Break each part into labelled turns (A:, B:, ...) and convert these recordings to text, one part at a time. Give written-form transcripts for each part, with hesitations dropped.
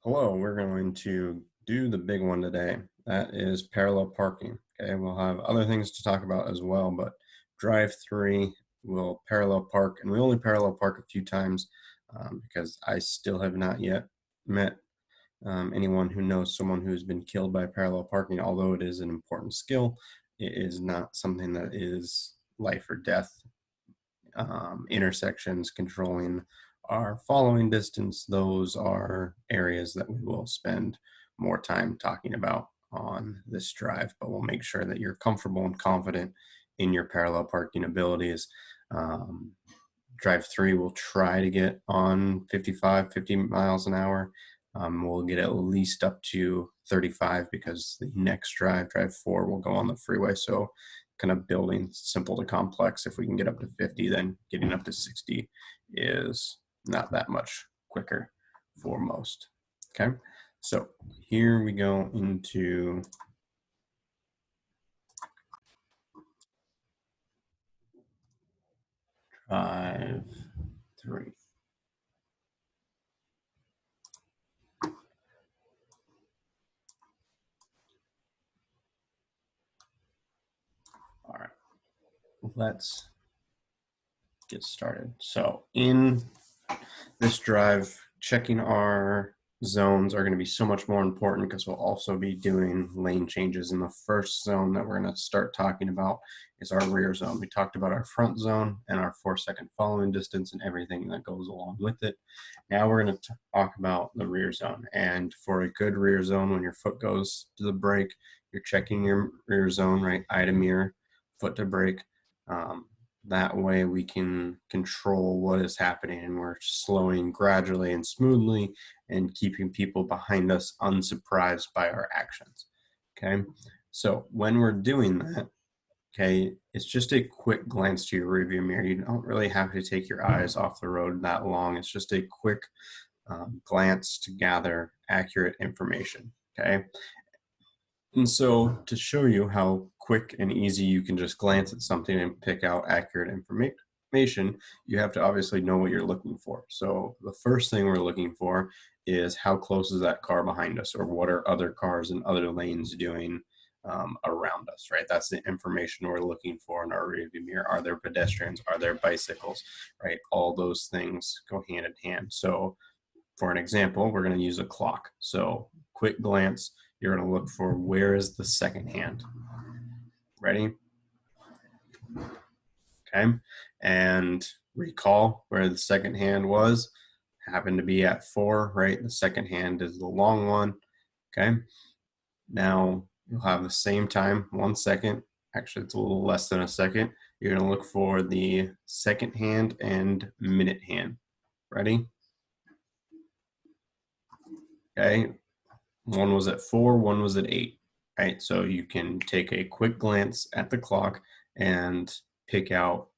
A: Hello, we're going to do the big one today. That is parallel parking. Okay, we'll have other things to talk about as well, but drive three will parallel park, and we only parallel park a few times because I still have not yet met anyone who knows someone who's been killed by parallel parking. Although it is an important skill, it is not something that is life or death. Intersections, controlling our following distance, those are areas that we will spend more time talking about on this drive, but we'll make sure that you're comfortable and confident in your parallel parking abilities. Um, drive three will try to get on 55, 50 miles an hour. We'll get at least up to 35 because the next drive four, will go on the freeway. So kind of building simple to complex. If we can get up to 50, then getting up to 60 is not that much quicker for most. Okay, so here we go into drive three. All right, let's get started. So in this drive, checking our zones are going to be so much more important because we'll also be doing lane changes. And the first zone that we're going to start talking about is our rear zone. We talked about our front zone and our 4-second following distance and everything that goes along with it. Now we're going to talk about the rear zone. And for a good rear zone, when your foot goes to the brake, you're checking your rear zone, right? Eye to mirror, foot to brake. That way we can control what is happening, and we're slowing gradually and smoothly and keeping people behind us unsurprised by our actions. Okay, so when we're doing that, okay, it's just a quick glance to your rearview mirror. You don't really have to take your eyes off the road that long. It's just a quick glance to gather accurate information. Okay, and so to show you how quick and easy you can just glance at something and pick out accurate information, you have to obviously know what you're looking for. So the first thing we're looking for is how close is that car behind us, or what are other cars and other lanes doing around us, right? That's the information we're looking for in our rearview mirror. Are there pedestrians? Are there bicycles, right? All those things go hand in hand. So for an example, we're going to use a clock. So quick glance, you're going to look for where is the second hand. Ready? Okay. And recall where the second hand was. Happened to be at 4, right? The second hand is the long one. Okay. Now you'll have the same time, 1 second. Actually, it's a little less than a second. You're going to look for the second hand and minute hand. Ready? Okay. One was at 4, one was at 8. Right, so you can take a quick glance at the clock and pick out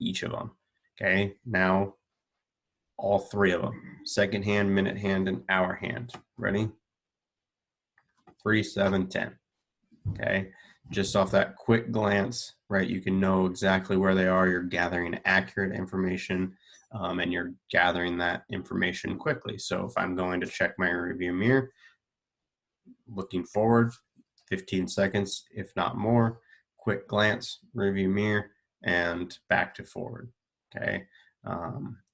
A: each of them. Okay, now all 3 of them: second hand, minute hand, and hour hand. Ready? 3, 7, 10. Okay, just off that quick glance, right, you can know exactly where they are. You're gathering accurate information, and you're gathering that information quickly. So if I'm going to check my rearview mirror, looking forward, 15 seconds, if not more, quick glance, rearview mirror, and back to forward. Okay.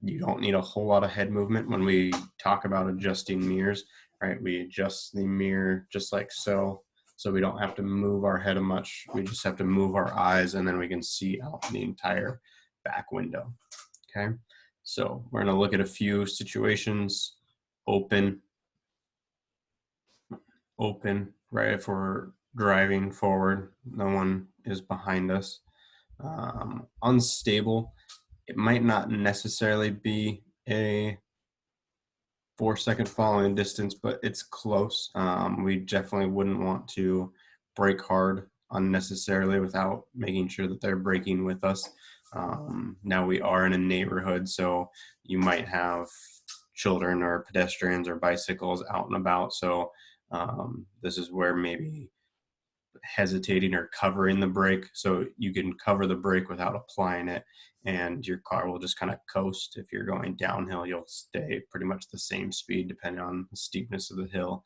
A: You don't need a whole lot of head movement when we talk about adjusting mirrors, right? We adjust the mirror just like so. So we don't have to move our head much. We just have to move our eyes, and then we can see out the entire back window. Okay. So we're going to look at a few situations. Open, right? If we're driving forward, no one is behind us. Unstable, it might not necessarily be a 4-second following distance, but it's close. We definitely wouldn't want to brake hard unnecessarily without making sure that they're braking with us. Now we are in a neighborhood, so you might have children or pedestrians or bicycles out and about. So this is where maybe hesitating or covering the brake. So you can cover the brake without applying it, and your car will just kind of coast. If you're going downhill, you'll stay pretty much the same speed depending on the steepness of the hill.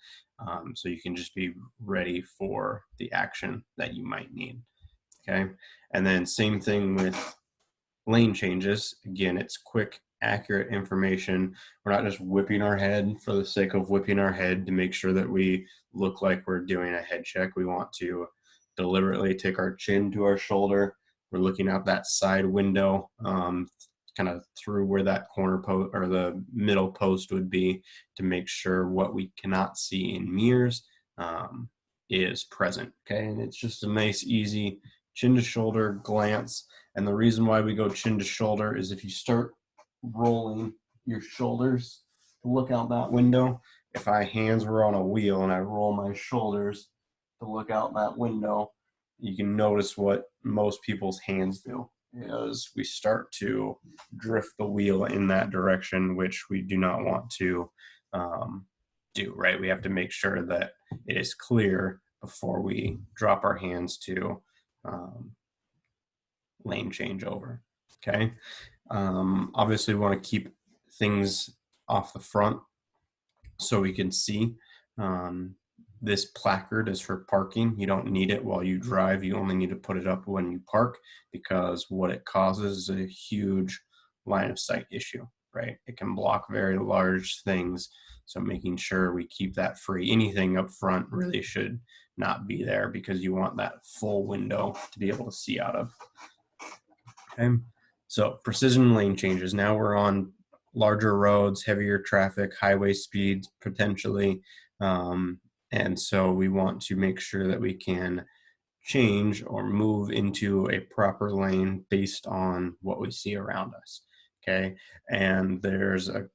A: So you can just be ready for the action that you might need. Okay. And then same thing with lane changes. Again, it's quick, accurate information. We're not just whipping our head for the sake of whipping our head to make sure that we look like we're doing a head check. We want to deliberately take our chin to our shoulder. We're looking out that side window, kind of through where that corner post or the middle post would be, to make sure what we cannot see in mirrors is present. Okay, and it's just a nice, easy chin to shoulder glance. And the reason why we go chin to shoulder is if you start rolling your shoulders to look out that window, if my hands were on a wheel and I roll my shoulders to look out that window, you can notice what most people's hands do is we start to drift the wheel in that direction, which we do not want to do, right? We have to make sure that it is clear before we drop our hands to lane changeover. Okay. Obviously, we want to keep things off the front so we can see. This placard is for parking. You don't need it while you drive. You only need to put it up when you park, because what it causes is a huge line of sight issue, right? It can block very large things. So making sure we keep that free. Anything up front really should not be there, because you want that full window to be able to see out of. Okay, so precision lane changes. Now we're on larger roads, heavier traffic, highway speeds potentially. And so we want to make sure that we can change or move into a proper lane based on what we see around us. Okay, and there's a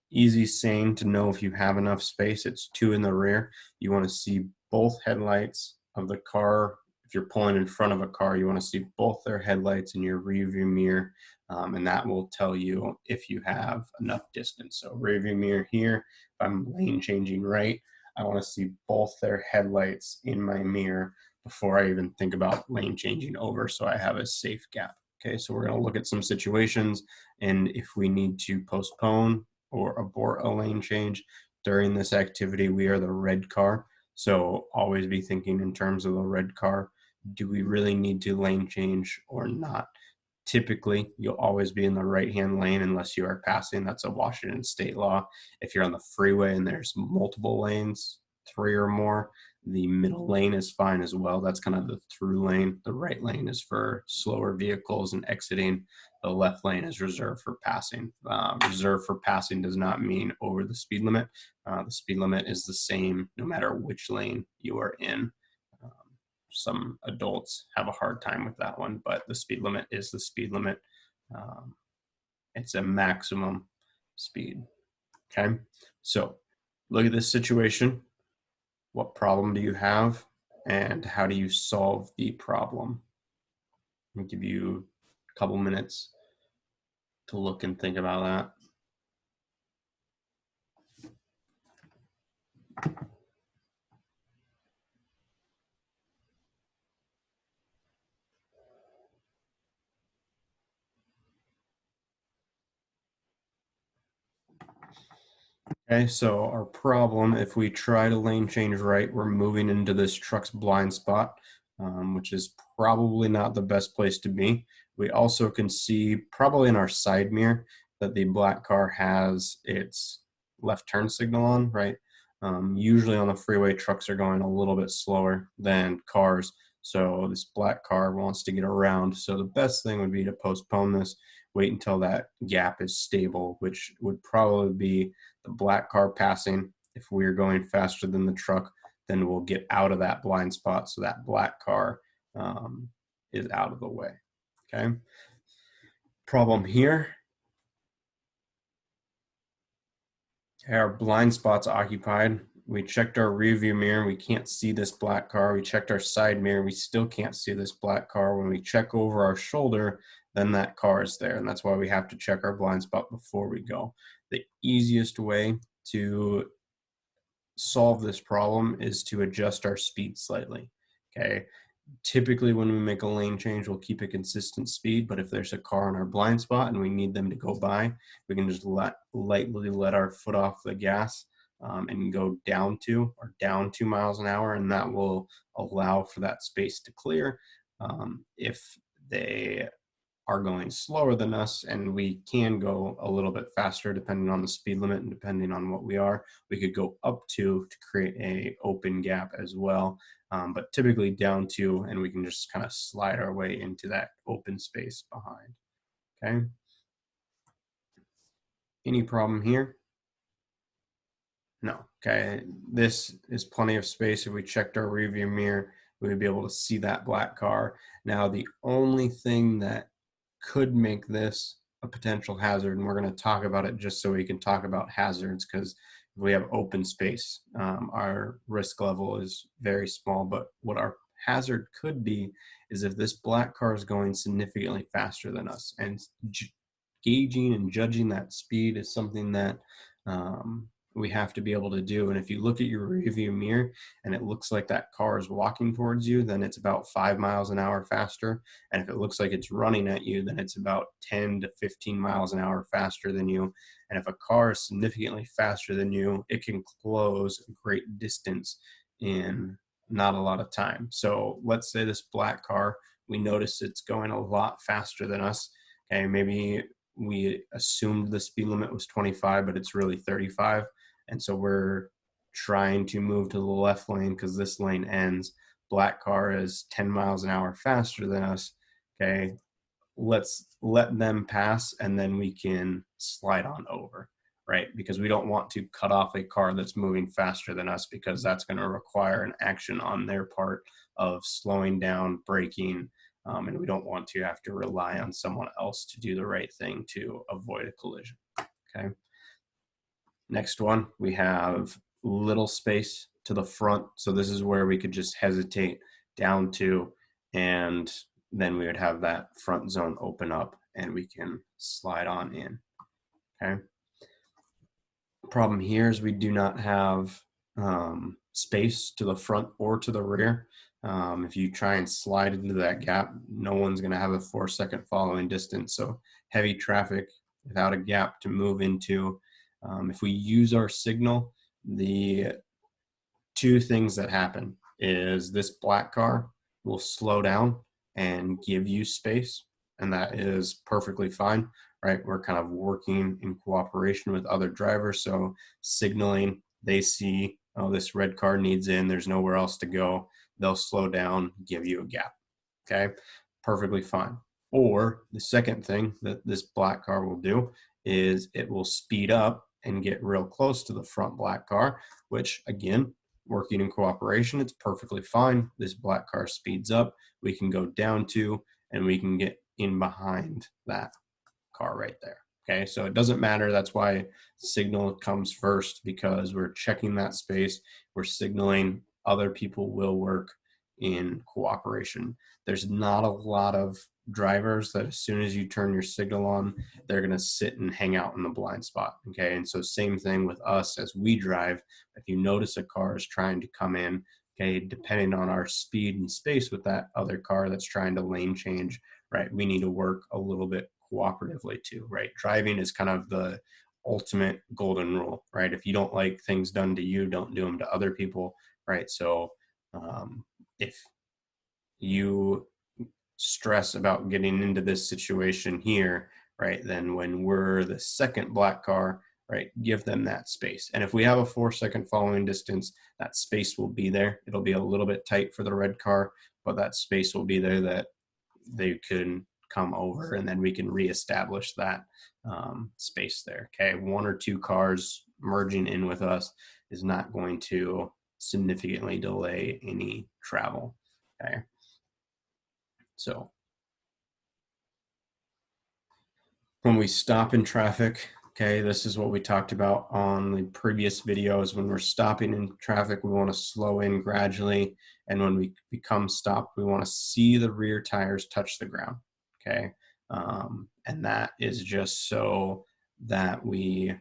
A: easy saying to know if you have enough space. It's 2 in the rear. You want to see both headlights of the car. If you're pulling in front of a car, you want to see both their headlights in your rear view mirror, and that will tell you if you have enough distance. So rear view mirror here, if I'm lane changing right, I want to see both their headlights in my mirror before I even think about lane changing over, so I have a safe gap. Okay, so we're going to look at some situations, and if we need to postpone or abort a lane change during this activity, we are the red car. So always be thinking in terms of the red car. Do we really need to lane change or not? Typically, you'll always be in the right-hand lane unless you are passing. That's a Washington state law. If you're on the freeway and there's multiple lanes, 3 or more, the middle lane is fine as well. That's kind of the through lane. The right lane is for slower vehicles and exiting. The left lane is reserved for passing. Reserved for passing does not mean over the speed limit. The speed limit is the same no matter which lane you are in. Some adults have a hard time with that one, but the speed limit is the speed limit. It's a maximum speed. Okay, so look at this situation. What problem do you have, and how do you solve the problem? I'll give you a couple minutes to look and think about that. Okay, so our problem, if we try to lane change right, we're moving into this truck's blind spot, which is probably not the best place to be. We also can see probably in our side mirror that the black car has its left turn signal on, right? Usually on the freeway, trucks are going a little bit slower than cars. So this black car wants to get around. So the best thing would be to postpone this, wait until that gap is stable, which would probably be the black car passing. If we're going faster than the truck, then we'll get out of that blind spot so that black car is out of the way. Okay. Problem here. Our blind spot's occupied. We checked our rear view mirror. We can't see this black car. We checked our side mirror. We still can't see this black car. When we check over our shoulder, then that car is there. And that's why we have to check our blind spot before we go. The easiest way to solve this problem is to adjust our speed slightly. Okay. Typically, when we make a lane change, we'll keep a consistent speed, but if there's a car in our blind spot and we need them to go by, we can just lightly let our foot off the gas, and go down 2 miles an hour, and that will allow for that space to clear. If they are going slower than us and we can go a little bit faster depending on the speed limit and depending on what we are, we could go up to create a open gap as well, but typically down to, and we can just kind of slide our way into that open space behind. Okay, any problem here? No. Okay, this is plenty of space. If we checked our rearview mirror, we would be able to see that black car. Now the only thing that could make this a potential hazard, and we're going to talk about it just so we can talk about hazards, because if we have open space, our risk level is very small. But what our hazard could be is if this black car is going significantly faster than us, and gauging and judging that speed is something that we have to be able to do. And if you look at your rearview mirror and it looks like that car is walking towards you, then it's about 5 miles an hour faster. And if it looks like it's running at you, then it's about 10 to 15 miles an hour faster than you. And if a car is significantly faster than you, it can close a great distance in not a lot of time. So let's say this black car, we notice it's going a lot faster than us. Okay, maybe we assumed the speed limit was 25, but it's really 35. And so we're trying to move to the left lane because this lane ends. Black car is 10 miles an hour faster than us. Okay, let's let them pass and then we can slide on over, right? Because we don't want to cut off a car that's moving faster than us, because that's going to require an action on their part of slowing down, braking, and we don't want to have to rely on someone else to do the right thing to avoid a collision. Okay. Next one, we have little space to the front. So this is where we could just hesitate down to, and then we would have that front zone open up and we can slide on in. Okay. Problem here is we do not have space to the front or to the rear. If you try and slide into that gap, no one's going to have a 4-second following distance. So heavy traffic without a gap to move into. If we use our signal, the two things that happen is this black car will slow down and give you space, and that is perfectly fine, right? We're kind of working in cooperation with other drivers, so signaling, they see, oh, this red car needs in, there's nowhere else to go, they'll slow down, give you a gap. Okay, perfectly fine. Or the second thing that this black car will do is it will speed up and get real close to the front black car, which again, working in cooperation, it's perfectly fine. This black car speeds up, we can go down to, and we can get in behind that car right there. Okay, so it doesn't matter. That's why signal comes first, because we're checking that space. We're signaling other people will work in cooperation. There's not a lot of drivers that as soon as you turn your signal on, they're going to sit and hang out in the blind spot. Okay, and so same thing with us as we drive. If you notice a car is trying to come in, okay, depending on our speed and space with that other car that's trying to lane change, right, we need to work a little bit cooperatively too, right? Driving is kind of the ultimate golden rule, right? If you don't like things done to you, don't do them to other people, right? So if you stress about getting into this situation here, right, then when we're the second black car, right, give them that space. And if we have a 4-second following distance, that space will be there. It'll be a little bit tight for the red car, but that space will be there that they can come over, and then we can reestablish that space there. Okay, 1 or 2 cars merging in with us is not going to significantly delay any travel. Okay, so when we stop in traffic, okay, this is what we talked about on the previous videos. When we're stopping in traffic, we want to slow in gradually, and when we become stopped, we want to see the rear tires touch the ground. Okay, and that is just so that we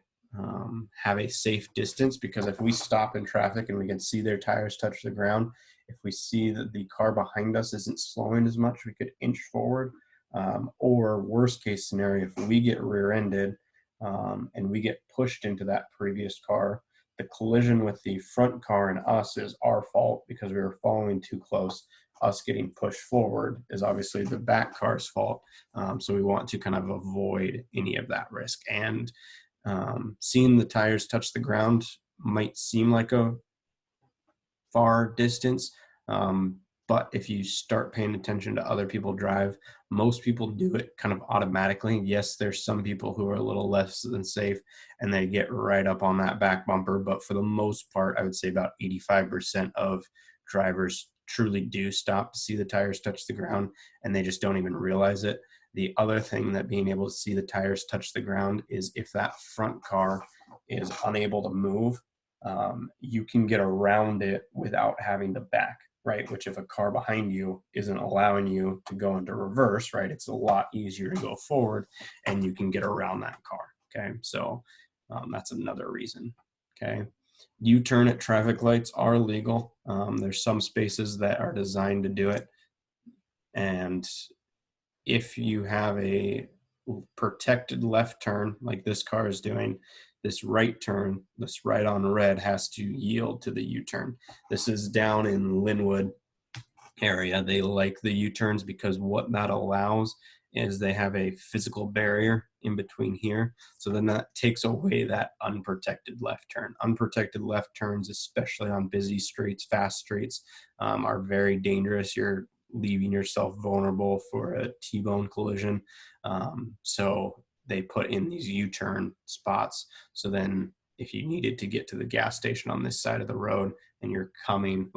A: have a safe distance, because if we stop in traffic and we can see their tires touch the ground, If we see that the car behind us isn't slowing as much, we could inch forward. Or worst case scenario, if we get rear-ended and we get pushed into that previous car, the collision with the front car and us is our fault because we were following too close. Us getting pushed forward is obviously the back car's fault. So we want to kind of avoid any of that risk. And seeing the tires touch the ground might seem like a far distance, but if you start paying attention to other people drive, most people do it kind of automatically. Yes, there's some people who are a little less than safe and they get right up on that back bumper, but for the most part, I would say about 85% of drivers truly do stop to see the tires touch the ground and they just don't even realize it. The other thing that being able to see the tires touch the ground is if that front car is unable to move, you can get around it without having to back, right? Which if a car behind you isn't allowing you to go into reverse, right, it's a lot easier to go forward and you can get around that car, okay? So that's another reason, okay? U-turn at traffic lights are legal. There's some spaces that are designed to do it. And if you have a protected left turn like this car is doing, this right turn, this right on red has to yield to the U-turn. This is down in Linwood area. They like the U-turns because what that allows is they have a physical barrier in between here. So then that takes away that unprotected left turn. Unprotected left turns, especially on busy streets, fast streets, are very dangerous. You're leaving yourself vulnerable for a T-bone collision. So they put in these U-turn spots. So then if you needed to get to the gas station on this side of the road and you're coming,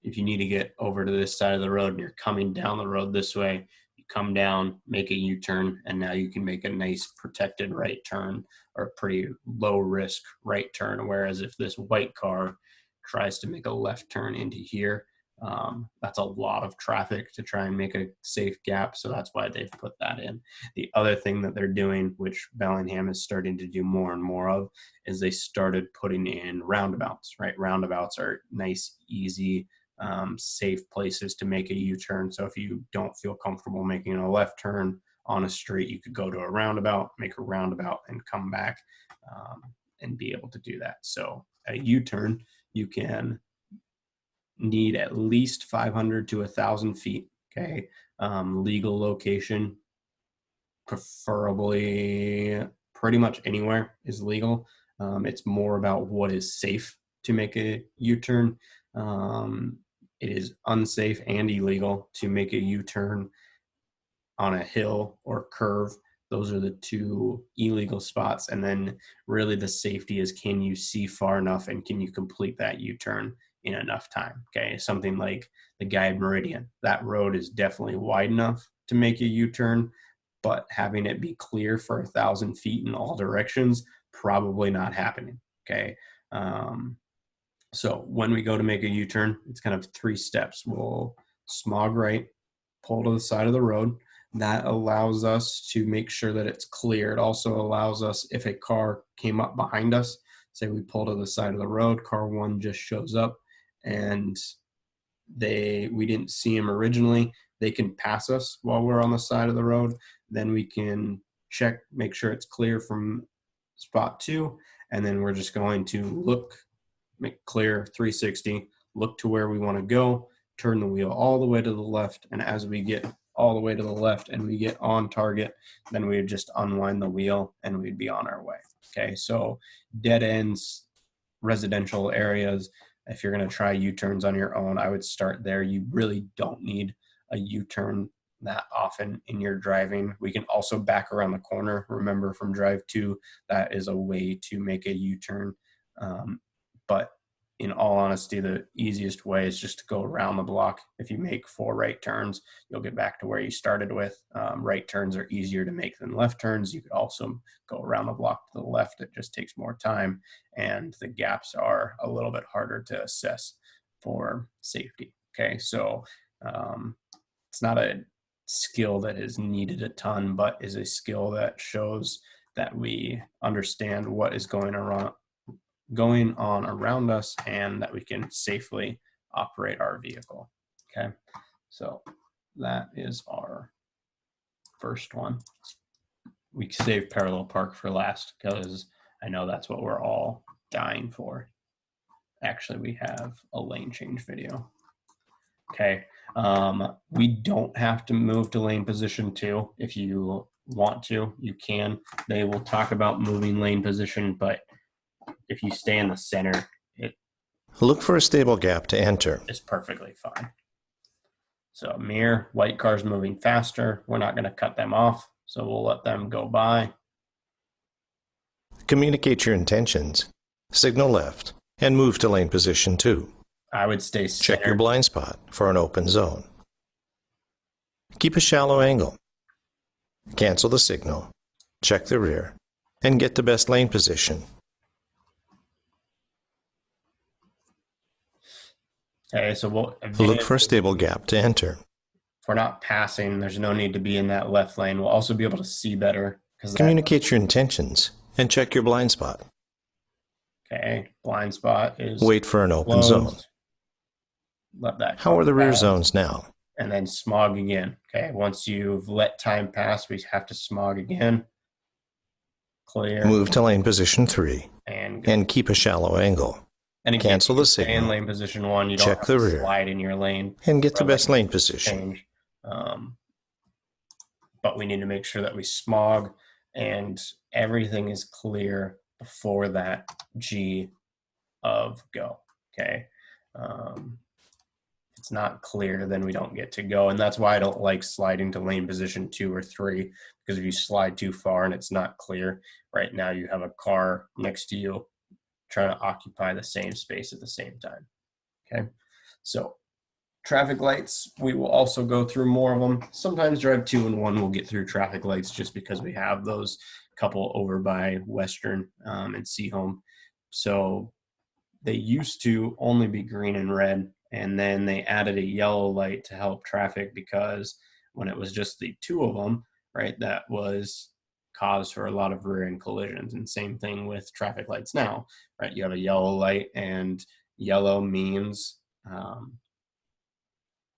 A: if you need to get over to this side of the road and you're coming down the road this way, you come down, make a U-turn, and now you can make a nice protected right turn or a pretty low risk right turn. Whereas if this white car tries to make a left turn into here, that's a lot of traffic to try and make a safe gap. So that's why they've put that in. The other thing that they're doing, which Bellingham is starting to do more and more of, is they started putting in roundabouts, right? Roundabouts are nice, easy, safe places to make a U-turn. So if you don't feel comfortable making a left turn on a street, you could go to a roundabout, make a roundabout, and come back and be able to do that. So a U-turn, you can need at least 500 to 1,000 feet. Okay, legal location, preferably pretty much anywhere is legal. It's more about what is safe to make a U-turn. It is unsafe and illegal to make a U-turn on a hill or curve. Those are the two illegal spots. And then really the safety is, can you see far enough and can you complete that U-turn in enough time? Okay, something like the Guide Meridian. That road is definitely wide enough to make a U-turn, but having it be clear for 1,000 feet in all directions, probably not happening, okay? So when we go to make a U-turn, it's kind of 3 steps. We'll smog right, pull to the side of the road. That allows us to make sure that it's clear. It also allows us, if a car came up behind us, say we pull to the side of the road, car 1 just shows up and we didn't see him originally, they can pass us while we're on the side of the road. Then we can check, make sure it's clear from spot 2, and then we're just going to look, make clear 360, look to where we want to go, turn the wheel all the way to the left, and as we get all the way to the left and we get on target, then we would just unwind the wheel and we'd be on our way. Okay, so dead ends, residential areas, if you're going to try U-turns on your own, I would start there. You really don't need a U-turn that often in your driving. We can also back around the corner. Remember from Drive 2, that is a way to make a U-turn. But in all honesty, the easiest way is just to go around the block. If you make 4 right turns, you'll get back to where you started with. Right turns are easier to make than left turns. You could also go around the block to the left. It just takes more time, and the gaps are a little bit harder to assess for safety. Okay, so it's not a skill that is needed a ton, but is a skill that shows that we understand what is going on around us and that we can safely operate our vehicle. Okay, so that is our first one. We save parallel park for last because I know that's what we're all dying for. Actually, we have a lane change video. Okay, we don't have to move to lane position 2. If you want to, you can. They will talk about moving lane position, but if you stay in the center, it
B: Look for a stable gap to enter.
A: is perfectly fine. So mirror, white cars moving faster. We're not going to cut them off, so we'll let them go by.
B: Communicate your intentions. Signal left and move to lane position 2.
A: I would stay center.
B: Check your blind spot for an open zone. Keep a shallow angle. Cancel the signal. Check the rear and get to best lane position.
A: Okay, so we'll
B: look for a stable gap to enter.
A: If we're not passing, there's no need to be in that left lane. We'll also be able to see better.
B: Communicate your intentions and check your blind spot.
A: Okay, blind spot is
B: wait for an open zone.
A: Let that
B: How are the rear zones now?
A: And then smog again. Okay, once you've let time pass, we have to smog again. Clear.
B: Move to lane position 3 and keep a shallow angle.
A: And again,
B: cancel the signal.
A: In lane position 1, you don't
B: check
A: have
B: the
A: to
B: rear
A: slide in your lane
B: and get to best lane position.
A: But we need to make sure that we smog and everything is clear before that G of go. Okay. If it's not clear, then we don't get to go. And that's why I don't like sliding to lane position 2 or 3, because if you slide too far and it's not clear, right now you have a car next to you trying to occupy the same space at the same time. Okay, so traffic lights, we will also go through more of them. Sometimes drive 2 and 1 will get through traffic lights just because we have those couple over by Western and Seahome. So they used to only be green and red, and then they added a yellow light to help traffic, because when it was just the 2 of them, right, that was cause for a lot of rear end collisions. And same thing with traffic lights now, right? You have a yellow light, and yellow means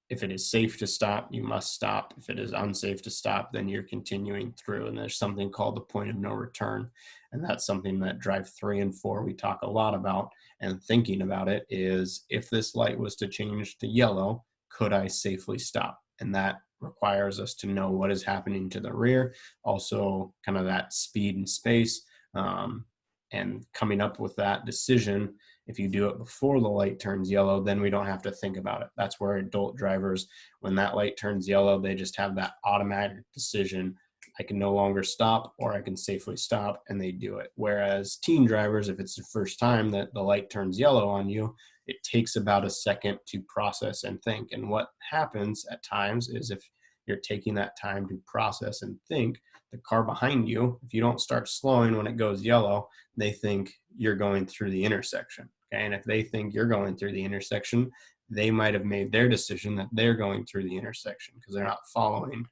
A: if it is safe to stop, you must stop. If it is unsafe to stop, then you're continuing through. And there's something called the point of no return. And that's something that drive 3 and 4 we talk a lot about. And thinking about it is, if this light was to change to yellow, could I safely stop? And that requires us to know what is happening to the rear, also kind of that speed and space, and coming up with that decision. If you do it before the light turns yellow, then we don't have to think about it. That's where adult drivers, when that light turns yellow, they just have that automatic decision. I can no longer stop, or I can safely stop, and they do it. Whereas teen drivers, if it's the first time that the light turns yellow on you, it takes about a second to process and think. And what happens at times is, if you're taking that time to process and think, the car behind you, if you don't start slowing when it goes yellow, they think you're going through the intersection. Okay? And if they think you're going through the intersection, they might have made their decision that they're going through the intersection because they're not following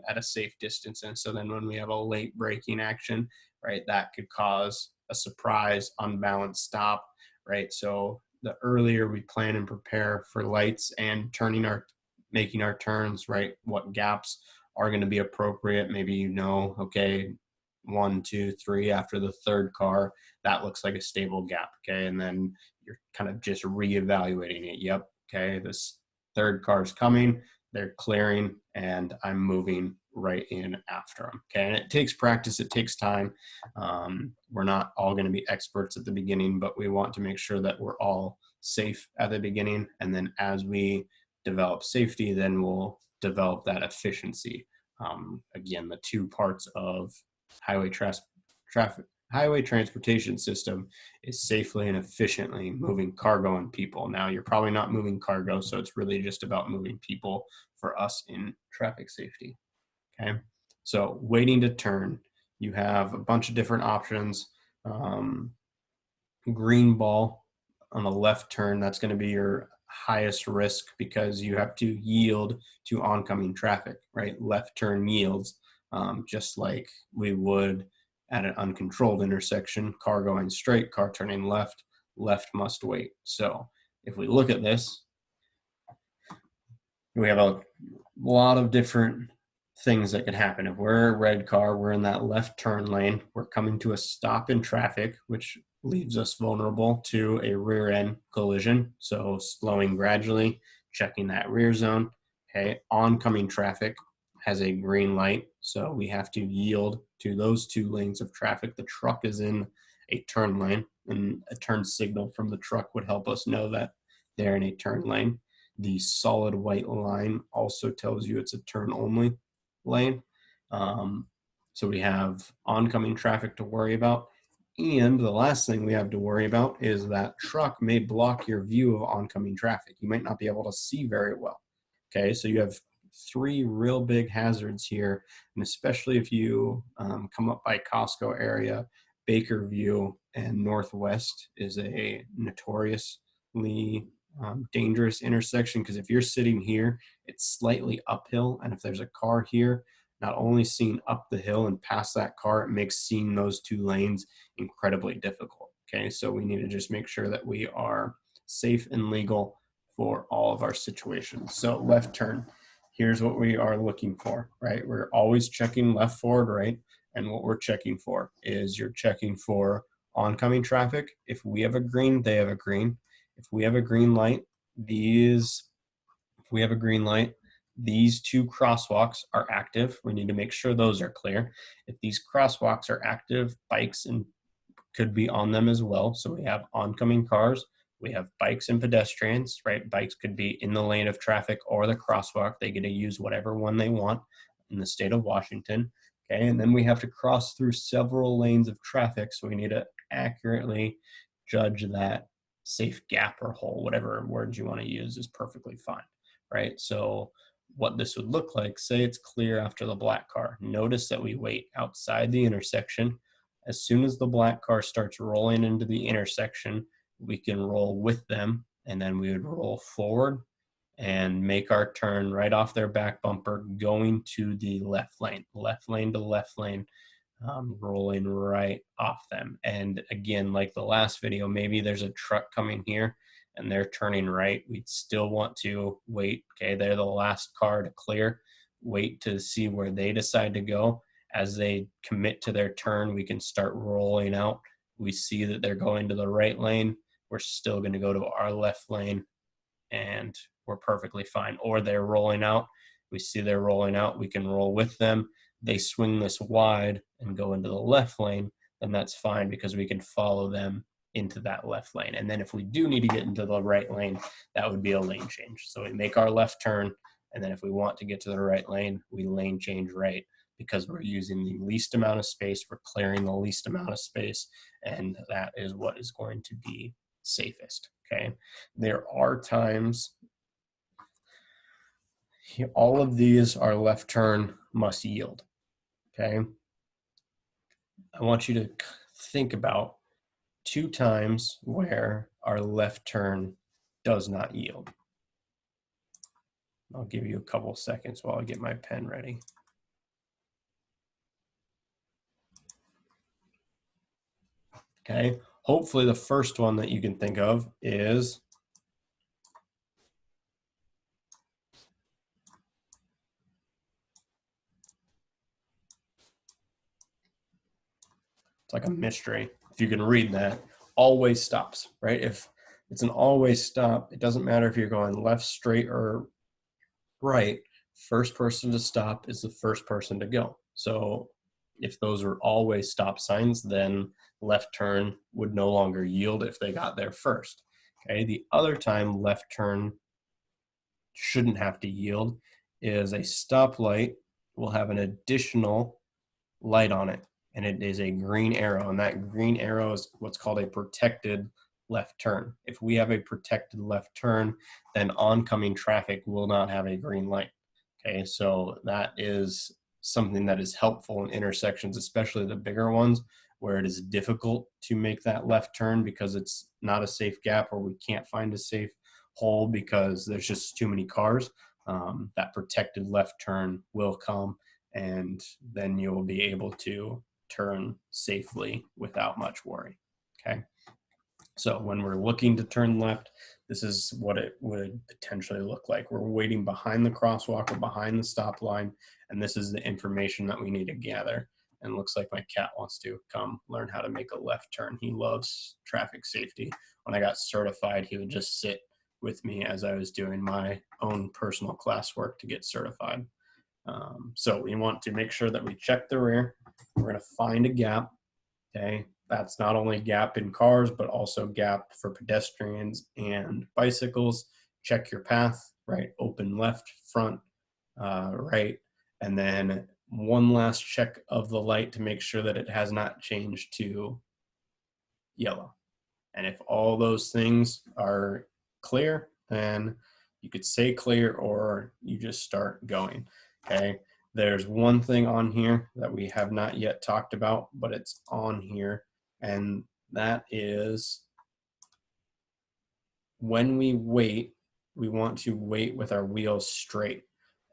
A: at a safe distance. And so then when we have a late braking action, right, that could cause a surprise, unbalanced stop, right? So the earlier we plan and prepare for lights and making our turns, right, what gaps are going to be appropriate. Maybe, okay, 1, 2, 3 after the third car, that looks like a stable gap. Okay. And then you're kind of just reevaluating it. Yep. Okay. This third car's coming, they're clearing, and I'm moving right in after them. Okay. And it takes practice. It takes time. We're not all going to be experts at the beginning, but we want to make sure that we're all safe at the beginning. And then as we develop safety, then we'll develop that efficiency. Again, the 2 parts of highway transportation system is safely and efficiently moving cargo and people. Now, you're probably not moving cargo, so it's really just about moving people for us in traffic safety. Okay, so waiting to turn, you have a bunch of different options. Green ball on the left turn, that's going to be your highest risk because you have to yield to oncoming traffic, right? Left turn yields, just like we would at an uncontrolled intersection. Car going straight, car turning left, left must wait. So if we look at this, we have a lot of different things that could happen. If we're a red car, we're in that left turn lane, we're coming to a stop in traffic, which leaves us vulnerable to a rear end collision. So slowing gradually, checking that rear zone. Okay, oncoming traffic has a green light, so we have to yield to those 2 lanes of traffic. The truck is in a turn lane, and a turn signal from the truck would help us know that they're in a turn lane. The solid white line also tells you it's a turn only lane. So we have oncoming traffic to worry about. And the last thing we have to worry about is that truck may block your view of oncoming traffic. You might not be able to see very well. Okay, so you have 3 real big hazards here. And especially if you come up by Costco area, Bakerview and Northwest is a notoriously dangerous intersection, because if you're sitting here, it's slightly uphill, and if there's a car here, not only seeing up the hill and past that car, it makes seeing those 2 lanes incredibly difficult. Okay, so we need to just make sure that we are safe and legal for all of our situations. So left turn, here's what we are looking for, right? We're always checking left, forward, right, and what we're checking for is you're checking for oncoming traffic. If we have a green, they have a green. If we have a green light, these 2 crosswalks are active. We need to make sure those are clear. If these crosswalks are active, bikes and could be on them as well. So we have oncoming cars, we have bikes and pedestrians, right? Bikes could be in the lane of traffic or the crosswalk. They get to use whatever one they want in the state of Washington. Okay, and then we have to cross through several lanes of traffic. So we need to accurately judge that safe gap or hole, whatever words you want to use is perfectly fine, right? So what this would look like, say it's clear after the black car. Notice that we wait outside the intersection. As soon as the black car starts rolling into the intersection, we can roll with them, and then we would roll forward and make our turn right off their back bumper, going to the left lane to left lane, rolling right off them. And again, like the last video, maybe there's a truck coming here and they're turning right. We'd still want to wait. Okay, they're the last car to clear. Wait to see where they decide to go. As they commit to their turn, we can start rolling out. We see that they're going to the right lane. We're still going to go to our left lane, and we're perfectly fine. Or they're rolling out. We see they're rolling out. We can roll with them. They swing this wide and go into the left lane, then that's fine, because we can follow them into that left lane. And then if we do need to get into the right lane, that would be a lane change. So we make our left turn, and then if we want to get to the right lane, we lane change right, because we're using the least amount of space, we're clearing the least amount of space, and that is what is going to be safest. Okay, there are times, all of these are left turn must yield. Okay, I want you to think about 2 times where our left turn does not yield. I'll give you a couple seconds while I get my pen ready. Okay, hopefully the first one that you can think of is it's like a mystery. If you can read that, always stops, right? If it's an always stop, it doesn't matter if you're going left, straight, or right. First person to stop is the first person to go. So if those are always stop signs, then left turn would no longer yield if they got there first. Okay, the other time left turn shouldn't have to yield is a stoplight will have an additional light on it, and it is a green arrow, and that green arrow is what's called a protected left turn. If we have a protected left turn, then oncoming traffic will not have a green light. Okay, so that is something that is helpful in intersections, especially the bigger ones, where it is difficult to make that left turn because it's not a safe gap, or we can't find a safe hole because there's just too many cars. That protected left turn will come, and then you'll be able to turn safely without much worry. Okay, so when we're looking to turn left, this is what it would potentially look like. We're waiting behind the crosswalk or behind the stop line, and this is the information that we need to gather. And looks like my cat wants to come learn how to make a left turn. He loves traffic safety. When I got certified, he would just sit with me as I was doing my own personal classwork to get certified. So we want to make sure that we check the rear. We're going to find a gap. Okay, that's not only gap in cars, but also gap for pedestrians and bicycles. Check your path, right? Open left, front, right, and then one last check of the light to make sure that it has not changed to yellow. And if all those things are clear, then you could say clear or you just start going. Okay. There's one thing on here that we have not yet talked about, but it's on here. And that is when we wait, we want to wait with our wheels straight.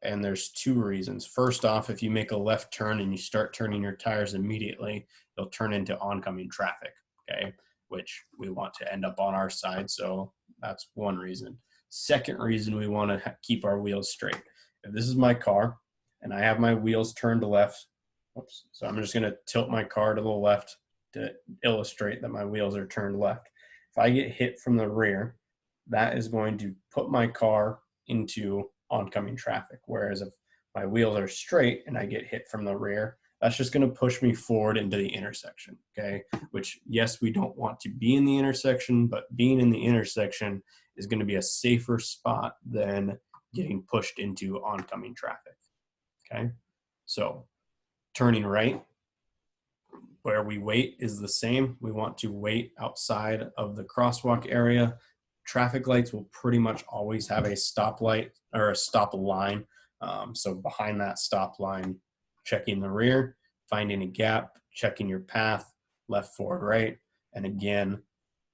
A: And there's two reasons. First off, if you make a left turn and you start turning your tires immediately, you'll turn into oncoming traffic, okay, which we want to end up on our side. So that's one reason. Second reason we want to keep our wheels straight. If this is my car and I have my wheels turned to left, oops, so I'm just going to tilt my car to the left to illustrate that my wheels are turned left. If I get hit from the rear, that is going to put my car into oncoming traffic. Whereas if my wheels are straight and I get hit from the rear, that's just going to push me forward into the intersection. Okay. Which, yes, we don't want to be in the intersection, but being in the intersection is going to be a safer spot than getting pushed into oncoming traffic. Okay. So turning right, where we wait is the same. We want to wait outside of the crosswalk area. Traffic lights will pretty much always have a stoplight or a stop line. So behind that stop line, checking the rear, finding a gap, checking your path, left, forward, right. And again,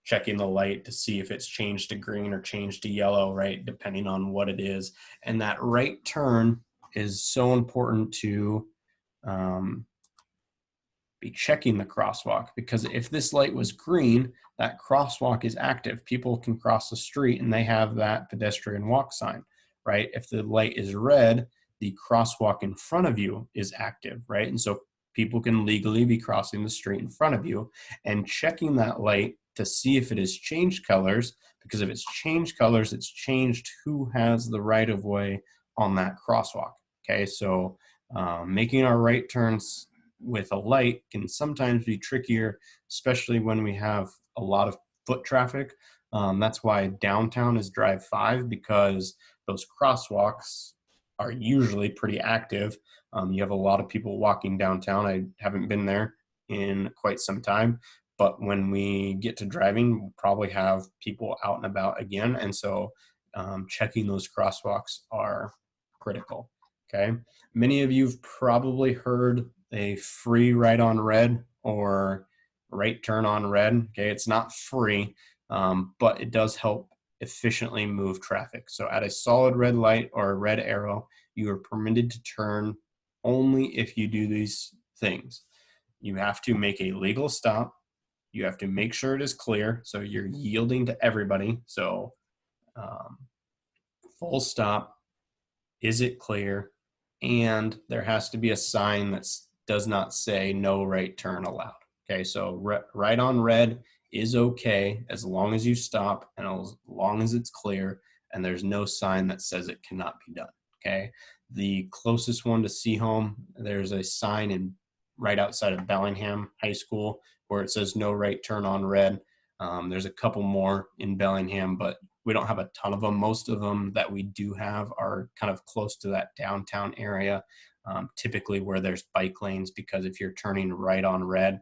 A: checking the light to see if it's changed to green or changed to yellow, right, depending on what it is. And that right turn is so important to be checking the crosswalk, because if this light was green, that crosswalk is active. People can cross the street and they have that pedestrian walk sign, right? If the light is red, the crosswalk in front of you is active, right? And so people can legally be crossing the street in front of you, and checking that light to see if it has changed colors, because if it's changed colors, it's changed who has the right of way on that crosswalk. Okay, so making our right turns with a light can sometimes be trickier, especially when we have a lot of foot traffic. That's why downtown is Drive 5, because those crosswalks are usually pretty active. You have a lot of people walking downtown. I haven't been there in quite some time, but when we get to driving, we'll probably have people out and about again. And so checking those crosswalks are critical. Okay. Many of you've probably heard a free right on red or right turn on red. Okay. It's not free, but it does help efficiently move traffic. So at a solid red light or a red arrow, you are permitted to turn only if you do these things. You have to make a legal stop. You have to make sure it is clear. So you're yielding to everybody. So full stop. Is it clear? And there has to be a sign that does not say no right turn allowed. Okay, so right on red is okay as long as you stop and as long as it's clear and there's no sign that says it cannot be done. Okay, the closest one to Seaholm, there's a sign in right outside of Bellingham High School where it says no right turn on red. There's a couple more in Bellingham, but we don't have a ton of them. Most of them that we do have are kind of close to that downtown area, typically where there's bike lanes, because if you're turning right on red,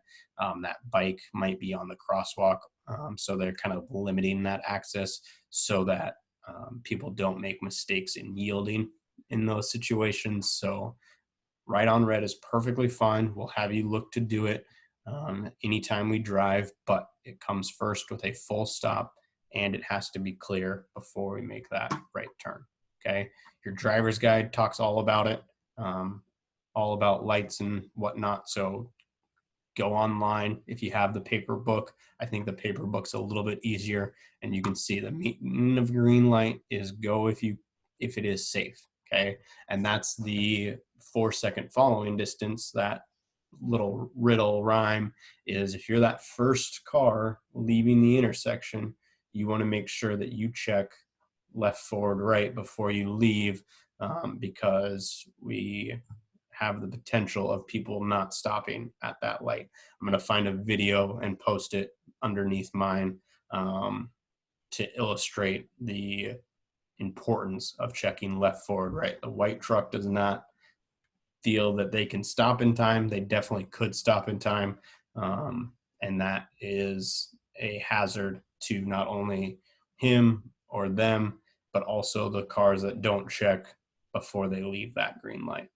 A: that bike might be on the crosswalk. So they're kind of limiting that access so that people don't make mistakes in yielding in those situations. So right on red is perfectly fine. We'll have you look to do it anytime we drive, but it comes first with a full stop and it has to be clear before we make that right turn. Okay. Your driver's guide talks all about it, all about lights and whatnot. So go online. If you have the paper book, I think the paper book's a little bit easier, and you can see the meaning of green light is go if it is safe. Okay, and that's the 4-second following distance. That little riddle rhyme is if you're that first car leaving the intersection, you want to make sure that you check left, forward, right before you leave, because we have the potential of people not stopping at that light. I'm going to find a video and post it underneath mine, to illustrate the importance of checking left, forward, right. The white truck does not feel that they can stop in time. They definitely could stop in time. And that is a hazard to not only him or them, but also the cars that don't check before they leave that green light.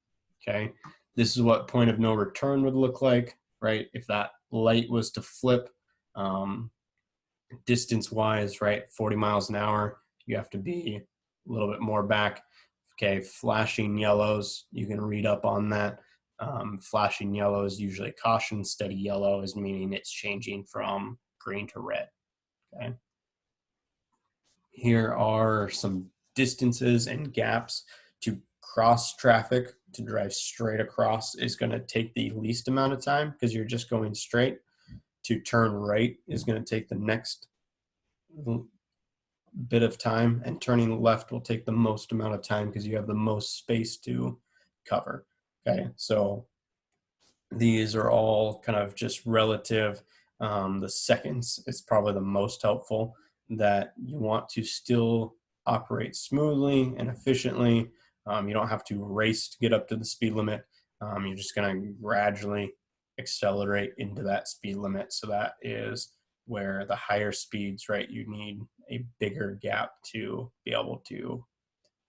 A: Okay. This is what point of no return would look like, right? If that light was to flip, distance wise, right? 40 miles an hour, you have to be a little bit more back. Okay. Flashing yellows, you can read up on that. Flashing yellow is usually caution. Steady yellow is meaning it's changing from green to red. Okay. Here are some distances and gaps. To cross traffic, to drive straight across is going to take the least amount of time because you're just going straight. To turn right is going to take the next bit of time, and turning left will take the most amount of time because you have the most space to cover. Okay, so these are all kind of just relative. The seconds is probably the most helpful, that you want to still operate smoothly and efficiently. You don't have to race to get up to the speed limit. You're just going to gradually accelerate into that speed limit. So that is where the higher speeds, right, you need a bigger gap to be able to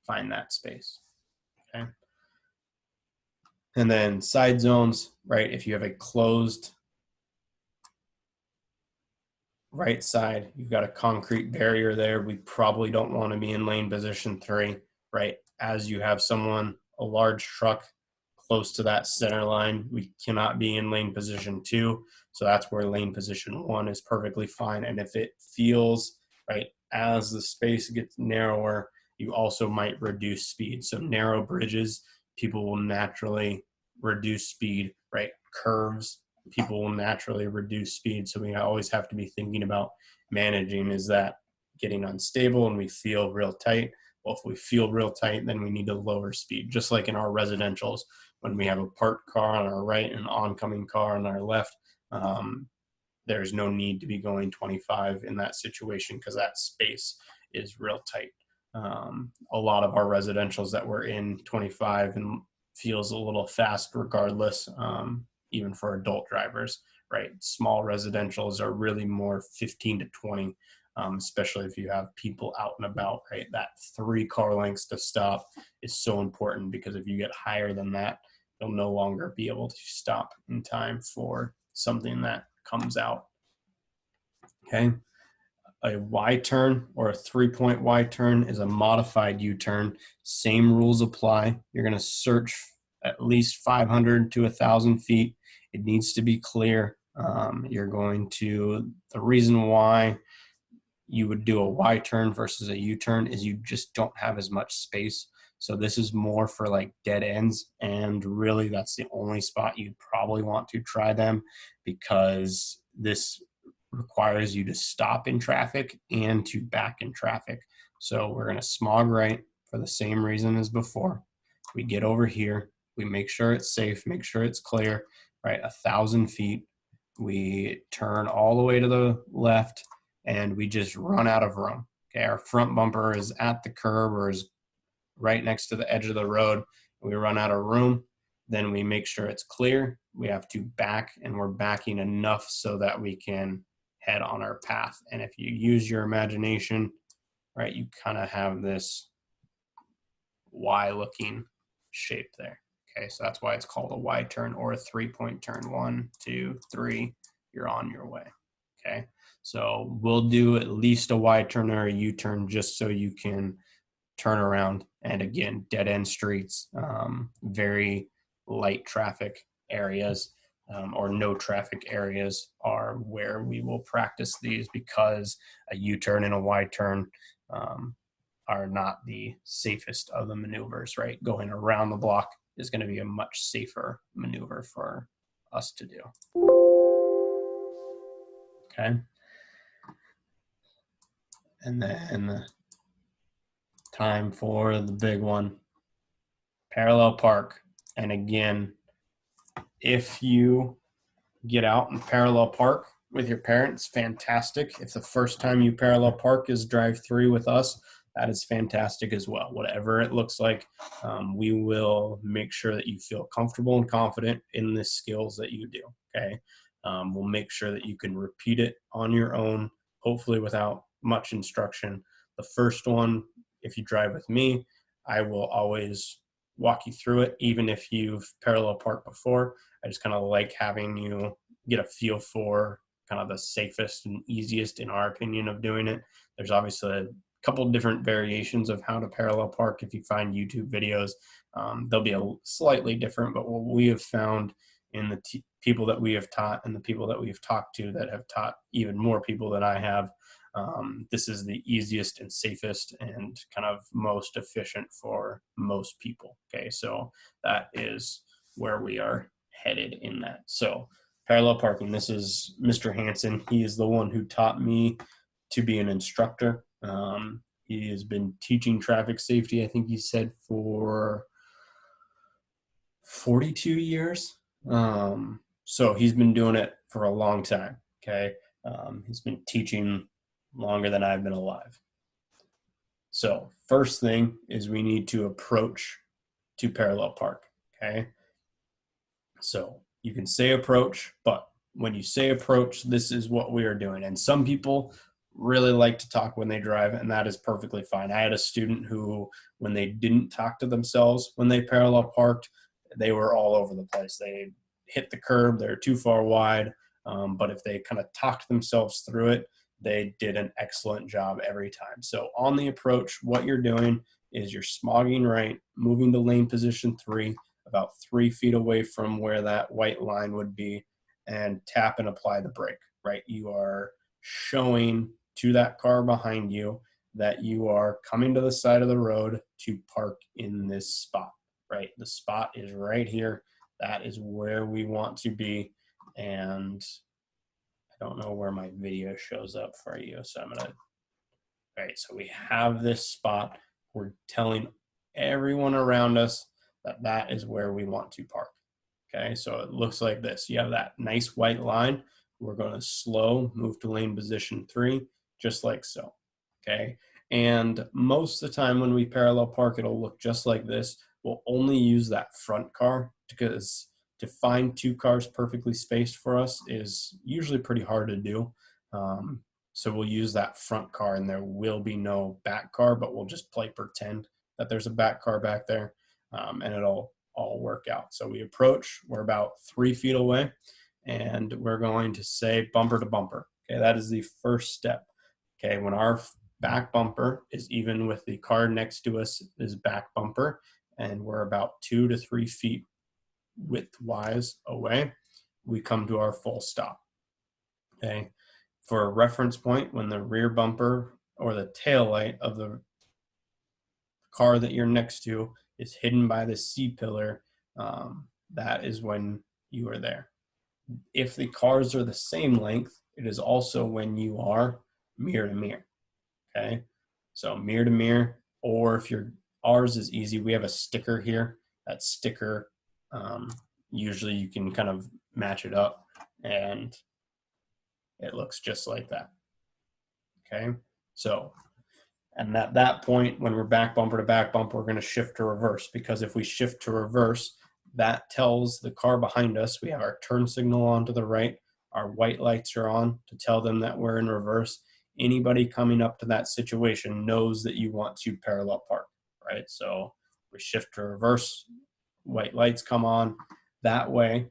A: find that space. Okay. And then side zones, right? If you have a closed right side, you've got a concrete barrier there. We probably don't want to be in lane position 3, right? As you have someone, a large truck close to that center line, we cannot be in lane position 2. So that's where lane position 1 is perfectly fine. And if it feels, right, as the space gets narrower, you also might reduce speed. So narrow bridges, people will naturally reduce speed, right? Curves, people will naturally reduce speed. So we always have to be thinking about managing, is that getting unstable and we feel real tight? Well, if we feel real tight, then we need to lower speed. Just like in our residentials, when we have a parked car on our right and an oncoming car on our left, there's no need to be going 25 in that situation because that space is real tight. A lot of our residentials that we're in 25 and feels a little fast regardless, even for adult drivers, right? Small residentials are really more 15 to 20, especially if you have people out and about, right? That 3 car lengths to stop is so important, because if you get higher than that, you'll no longer be able to stop in time for something that comes out. Okay. A Y turn, or a 3-point Y turn, is a modified U turn. Same rules apply. You're going to search at least 500 to 1,000 feet. It needs to be clear. You're going to, the reason why you would do a Y turn versus a U turn is you just don't have as much space. So this is more for like dead ends, and really that's the only spot you'd probably want to try them, because this requires you to stop in traffic and to back in traffic. So we're going to smog right for the same reason as before. We get over here, we make sure it's safe, make sure it's clear, right? 1,000 feet. We turn all the way to the left and we just run out of room. Okay, our front bumper is at the curb or is right next to the edge of the road. We run out of room, then we make sure it's clear. We have to back, and we're backing enough so that we can head on our path. And if you use your imagination, right, you kind of have this Y looking shape there. Okay, so that's why it's called a Y turn, or a 3-point turn. 1, 2, 3, you're on your way. Okay, so we'll do at least a Y turn or a U turn just so you can turn around. And again, dead end streets, very light traffic areas. or no traffic areas are where we will practice these, because a U-turn and a Y-turn are not the safest of the maneuvers, right? Going around the block is going to be a much safer maneuver for us to do. Okay. And then time for the big one, parallel park. And again, if you get out and parallel park with your parents, fantastic. If the first time you parallel park is drive through with us, that is fantastic as well. Whatever it looks like, we will make sure that you feel comfortable and confident in the skills that you do. Okay. We'll make sure that you can repeat it on your own, hopefully without much instruction. The first one, if you drive with me, I will always walk you through it, even if you've parallel parked before. I just kind of like having you get a feel for kind of the safest and easiest, in our opinion, of doing it. There's obviously a couple of different variations of how to parallel park. If you find YouTube videos, they'll be a slightly different, but what we have found in the people that we have taught and the people that we've talked to that have taught even more people than I have, this is the easiest and safest and kind of most efficient for most people. Okay, so that is where we are headed in that. So parallel parking, this is Mr. Hansen. He is the one who taught me to be an instructor. He has been teaching traffic safety, I think he said, for 42 years. So he's been doing it for a long time. Okay. He's been teaching longer than I've been alive. So first thing is we need to approach to parallel park. Okay. So you can say approach, but when you say approach, this is what we are doing. And some people really like to talk when they drive, and that is perfectly fine. I had a student who, when they didn't talk to themselves when they parallel parked, they were all over the place. They hit the curb, they're too far wide. But if they kind of talked themselves through it, they did an excellent job every time. So on the approach, what you're doing is you're smogging right, moving to lane position 3, about 3 feet away from where that white line would be, and tap and apply the brake, right? You are showing to that car behind you that you are coming to the side of the road to park in this spot, right? The spot is right here. That is where we want to be. And I don't know where my video shows up for you, so I'm gonna, all right, so we have this spot. We're telling everyone around us that that is where we want to park. Okay, so it looks like this. You have that nice white line. We're going to slow, move to lane position 3, just like so. Okay, and most of the time when we parallel park, it'll look just like this. We'll only use that front car, because to find 2 cars perfectly spaced for us is usually pretty hard to do. So we'll use that front car, and there will be no back car, but we'll just play pretend that there's a back car back there, and it'll all work out. So we approach, we're about 3 feet away, and we're going to say bumper to bumper. Okay, that is the first step. Okay, when our back bumper is even with the car next to us is back bumper, and we're about 2 to 3 feet width-wise away, we come to our full stop. Okay, for a reference point, when the rear bumper or the tail light of the car that you're next to is hidden by the C-pillar, that is when you are there. If the cars are the same length, it is also when you are mirror to mirror. Okay, so mirror to mirror, or if your ours is easy, we have a sticker here. That sticker, usually you can kind of match it up, and it looks just like that. Okay, so, and at that point, when we're back bumper to back bumper, we're going to shift to reverse, because if we shift to reverse, that tells the car behind us we have our turn signal on to the right, our white lights are on to tell them that we're in reverse. Anybody coming up to that situation knows that you want to parallel park, right? So we shift to reverse, white lights come on. That way,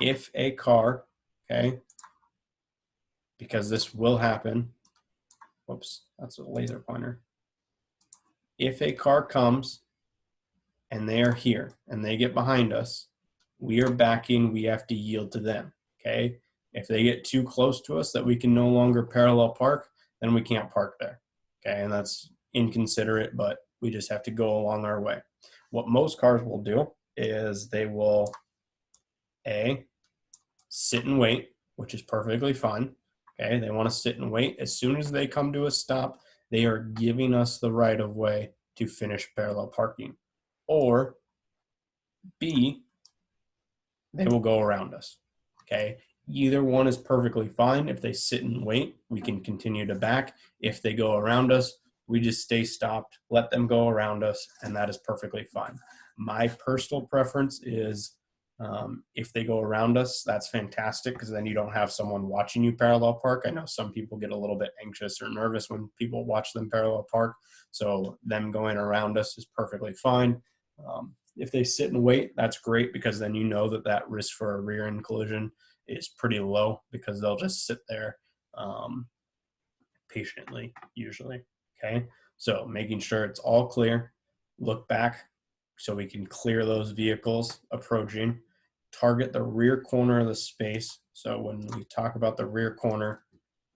A: if a car, okay, because this will happen, whoops, that's a laser pointer. If a car comes and they are here and they get behind us, we are backing, we have to yield to them, okay? If they get too close to us that we can no longer parallel park, then we can't park there, okay? And that's inconsiderate, but we just have to go along our way. What most cars will do is they will, A, sit and wait, which is perfectly fine, okay? They want to sit and wait. As soon as they come to a stop, they are giving us the right of way to finish parallel parking. Or B, they will go around us, okay? Either one is perfectly fine. If they sit and wait, we can continue to back. If they go around us, we just stay stopped, let them go around us, and that is perfectly fine. My personal preference is if they go around us, that's fantastic because then you don't have someone watching you parallel park. I know some people get a little bit anxious or nervous when people watch them parallel park. So them going around us is perfectly fine. If they sit and wait, that's great because then you know that that risk for a rear end collision is pretty low because they'll just sit there patiently, usually. Okay, so making sure it's all clear, look back so we can clear those vehicles approaching, target the rear corner of the space. So when we talk about the rear corner,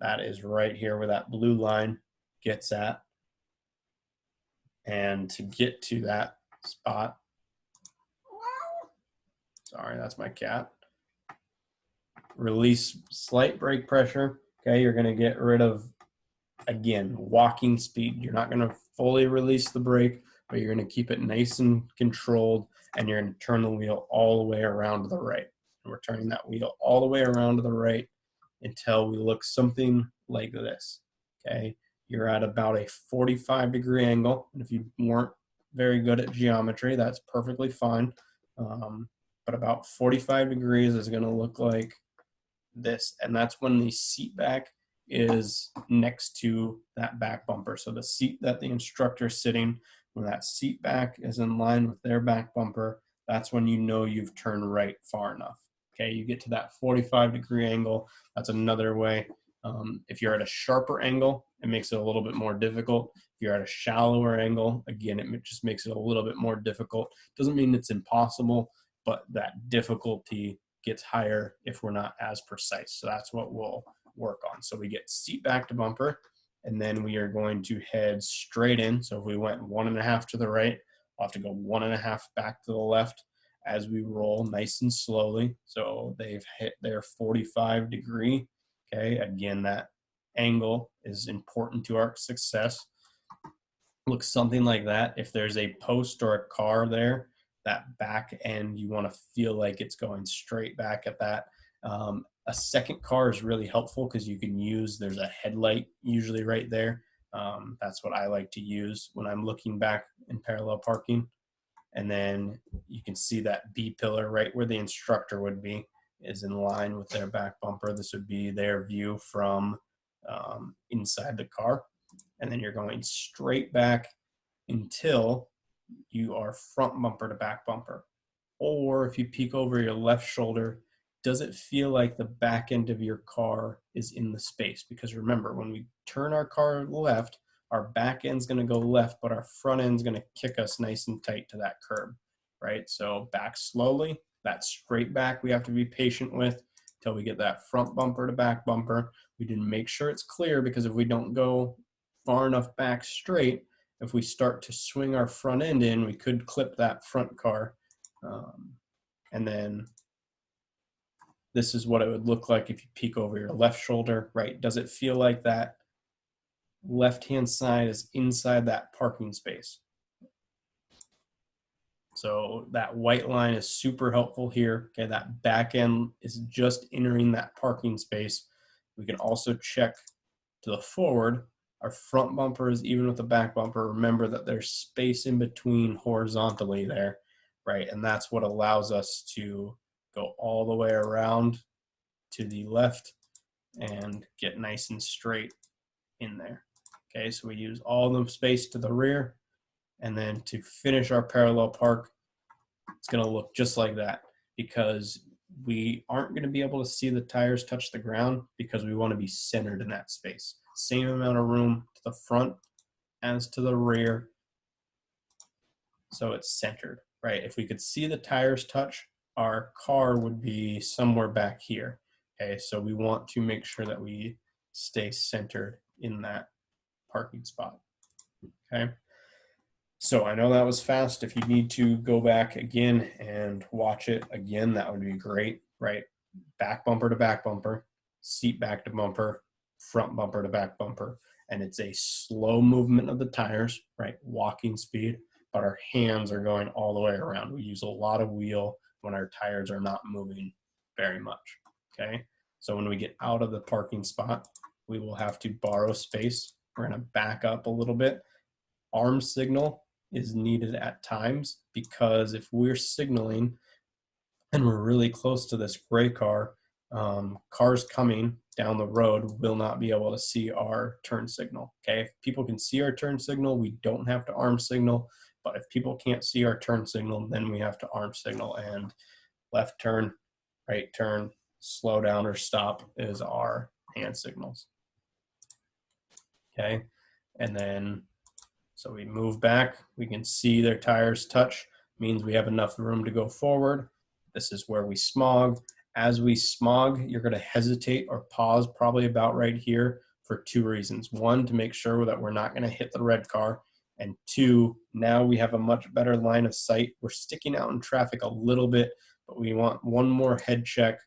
A: that is right here where that blue line gets at. And to get to that spot, sorry, that's my cat. Release slight brake pressure. Okay, you're going to get rid of, again, walking speed. You're not going to fully release the brake, but you're going to keep it nice and controlled, and you're going to turn the wheel all the way around to the right. And we're turning that wheel all the way around to the right until we look something like this. Okay, you're at about a 45-degree angle, and if you weren't very good at geometry, that's perfectly fine. But about 45 degrees is going to look like this, and that's when the seat back is next to that back bumper. So the seat that the instructor is sitting, when that seat back is in line with their back bumper, that's when you know you've turned right far enough. Okay, you get to that 45-degree angle. That's another way. If you're at a sharper angle, it makes it a little bit more difficult. If you're at a shallower angle, again, it just makes it a little bit more difficult. Doesn't mean it's impossible, but that difficulty gets higher if we're not as precise. So that's what we'll work on. So we get seat back to bumper, and then we are going to head straight in. So if we went 1.5 to the right, we'll have to go 1.5 back to the left as we roll nice and slowly. So they've hit their 45-degree. Okay, again, that angle is important to our success. Looks something like that. If there's a post or a car there, that back end, you want to feel like it's going straight back at that. A second car is really helpful because you can use, there's a headlight usually right there. That's what I like to use when I'm looking back in parallel parking. And then you can see that B pillar right where the instructor would be is in line with their back bumper. This would be their view from inside the car. And then you're going straight back until you are front bumper to back bumper. Or if you peek over your left shoulder, does it feel like the back end of your car is in the space? Because remember, when we turn our car left, our back end's going to go left, but our front end's going to kick us nice and tight to that curb, right? So back slowly, that straight back we have to be patient with until we get that front bumper to back bumper. We didn't make sure it's clear because if we don't go far enough back straight, if we start to swing our front end in, we could clip that front car. And then this is what it would look like if you peek over your left shoulder, right? Does it feel like that left-hand side is inside that parking space? So that white line is super helpful here. Okay, that back end is just entering that parking space. We can also check to the forward. Our front bumper is even with the back bumper. Remember that there's space in between horizontally there, right? And that's what allows us to go all the way around to the left and get nice and straight in there. Okay, so we use all the space to the rear, and then to finish our parallel park, it's going to look just like that because we aren't going to be able to see the tires touch the ground because we want to be centered in that space. Same amount of room to the front as to the rear, so it's centered, right? If we could see the tires touch, our car would be somewhere back here. Okay, so we want to make sure that we stay centered in that parking spot. Okay, so I know that was fast. If you need to go back again and watch it again, that would be great, right? Back bumper to back bumper, seat back to bumper, front bumper to back bumper. And it's a slow movement of the tires, right? Walking speed, but our hands are going all the way around. We use a lot of wheel when our tires are not moving very much, okay? So when we get out of the parking spot, we will have to borrow space. We're gonna back up a little bit. Arm signal is needed at times because if we're signaling and we're really close to this gray car, cars coming down the road will not be able to see our turn signal. Okay, if people can see our turn signal, we don't have to arm signal. But if people can't see our turn signal, then we have to arm signal. And left turn, right turn, slow down or stop is our hand signals. Okay, and then so we move back, we can see their tires touch, means we have enough room to go forward. This is where we smog. As we smog, you're gonna hesitate or pause probably about right here for two reasons. One, to make sure that we're not gonna hit the red car. And two, now we have a much better line of sight. We're sticking out in traffic a little bit, but we want one more head check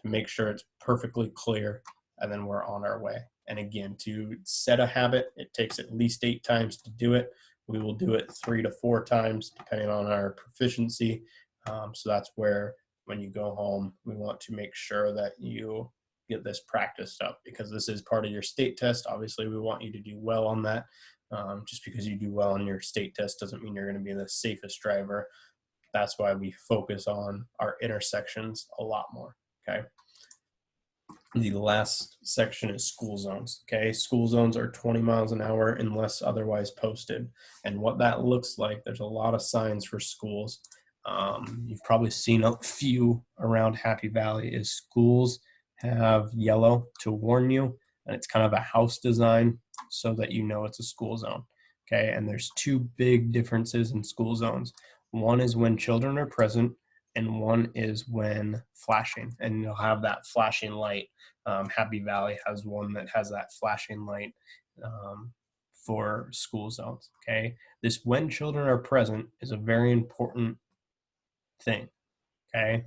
A: to make sure it's perfectly clear, and then we're on our way. And again, to set a habit, it takes at least 8 times to do it. We will do it 3 to 4 times, depending on our proficiency. So that's where, when you go home, we want to make sure that you get this practiced up, because this is part of your state test. Obviously, we want you to do well on that. Just because you do well on your state test doesn't mean you're going to be the safest driver. That's why we focus on our intersections a lot more. Okay. The last section is school zones. Okay, school zones are 20 miles an hour unless otherwise posted. And what that looks like, there's a lot of signs for schools. You've probably seen a few around Happy Valley. Is schools have yellow to warn you, and it's kind of a house design so that you know it's a school zone. Okay, and there's two big differences in school zones. One is when children are present, and one is when flashing, and you'll have that flashing light. Happy Valley has one that has that flashing light for school zones. Okay, this when children are present is a very important thing. Okay,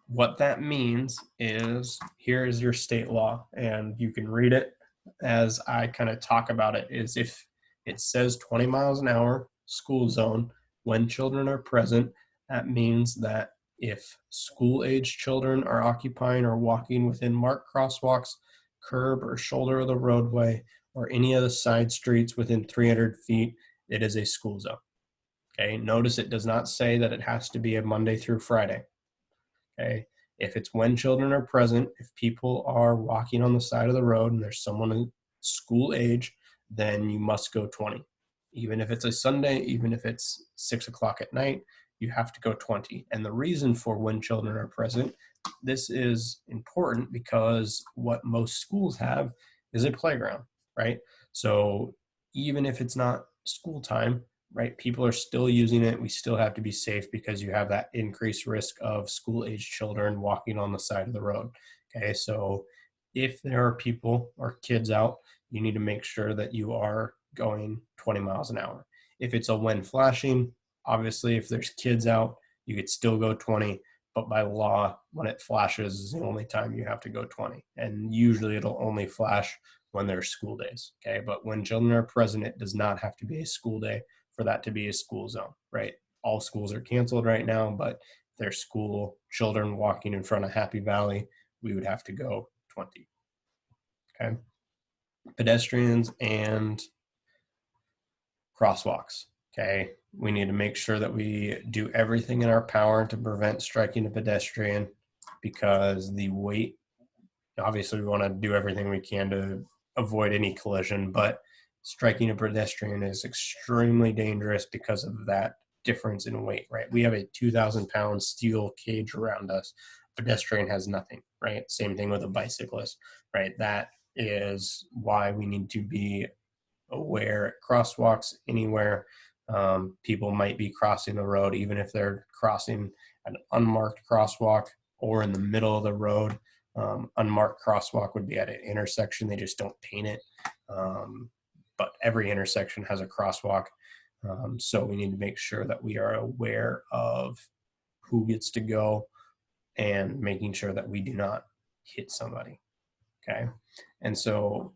A: what that means is, here is your state law, and you can read it as I kind of talk about it. Is if it says 20 miles an hour school zone when children are present, that means that if school-age children are occupying or walking within marked crosswalks, curb or shoulder of the roadway, or any of the side streets within 300 feet, it is a school zone. Okay, notice it does not say that it has to be a Monday through Friday. Okay, if it's when children are present, if people are walking on the side of the road and there's someone in school age, then you must go 20. Even if it's a Sunday, even if it's 6 o'clock at night, you have to go 20. And the reason for when children are present, this is important because what most schools have is a playground, right? So even if it's not school time, right, people are still using it. We still have to be safe because you have that increased risk of school age children walking on the side of the road. Okay, so if there are people or kids out, you need to make sure that you are going 20 miles an hour. If it's a when flashing, obviously if there's kids out, you could still go 20, but by law, when it flashes is the only time you have to go 20. And usually it'll only flash when there's school days. Okay, but when children are present, it does not have to be a school day for that to be a school zone, right? All schools are canceled right now, but if there's school children walking in front of Happy Valley, we would have to go 20. Okay. Pedestrians and crosswalks. Okay, we need to make sure that we do everything in our power to prevent striking a pedestrian, because the weight, obviously we want to do everything we can to avoid any collision, but striking a pedestrian is extremely dangerous because of that difference in weight, right? We have a 2,000-pound steel cage around us. Pedestrian has nothing, right? Same thing with a bicyclist, right? That is why we need to be aware at crosswalks anywhere. People might be crossing the road, even if they're crossing an unmarked crosswalk or in the middle of the road. Unmarked crosswalk would be at an intersection. They just don't paint it. But every intersection has a crosswalk. So we need to make sure that we are aware of who gets to go and making sure that we do not hit somebody. Okay. And so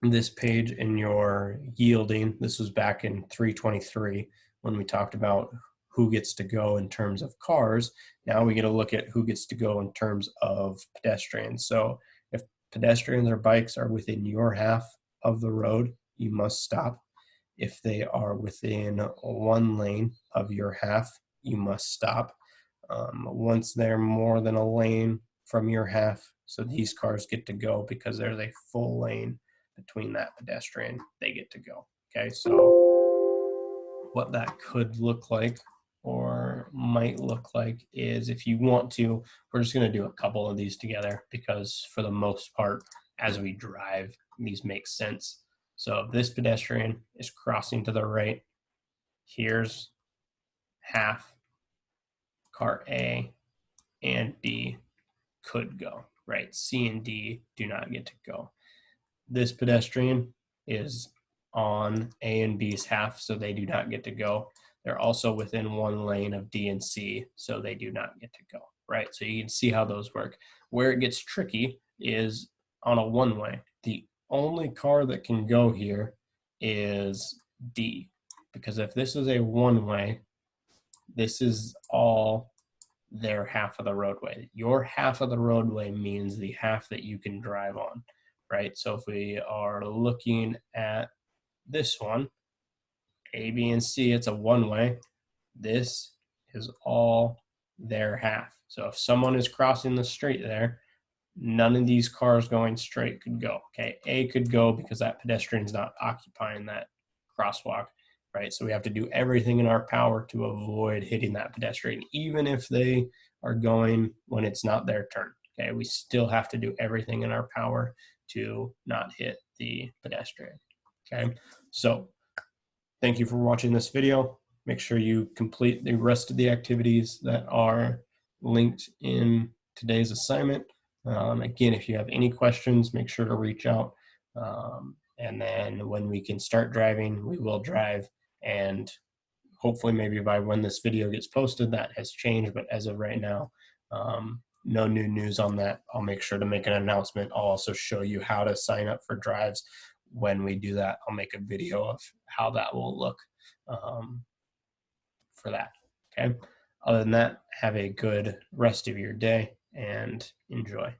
A: this page in your yielding, this was back in 323 when we talked about who gets to go in terms of cars. Now we get to look at who gets to go in terms of pedestrians. So if pedestrians or bikes are within your half of the road, you must stop. If they are within one lane of your half, you must stop. Once they're more than a lane from your half, so these cars get to go because there's a full lane between that pedestrian, they get to go. Okay, so what that could look like or might look like is, if you want to, we're just going to do a couple of these together because for the most part, as we drive, these make sense. So if this pedestrian is crossing to the right, here's half. Car A and B could go, right? C and D do not get to go. This pedestrian is on A and B's half, so they do not get to go. They're also within one lane of D and C, so they do not get to go, right? So you can see how those work. Where it gets tricky is on a one-way. The only car that can go here is D, because if this is a one-way, this is all their half of the roadway. Your half of the roadway means the half that you can drive on, right? So if we are looking at this one, A, B, and C, it's a one-way. This is all their half. So if someone is crossing the street there, none of these cars going straight could go. Okay, A could go because that pedestrian's not occupying that crosswalk, right? So we have to do everything in our power to avoid hitting that pedestrian, even if they are going when it's not their turn. Okay, we still have to do everything in our power to not hit the pedestrian. Okay, so thank you for watching this video. Make sure you complete the rest of the activities that are linked in today's assignment. Again, if you have any questions, make sure to reach out. And then when we can start driving, we will drive. And hopefully maybe by when this video gets posted, that has changed. But as of right now, no new news on that. I'll make sure to make an announcement. I'll also show you how to sign up for drives. When we do that, I'll make a video of how that will look for that. Okay. Other than that, have a good rest of your day and enjoy.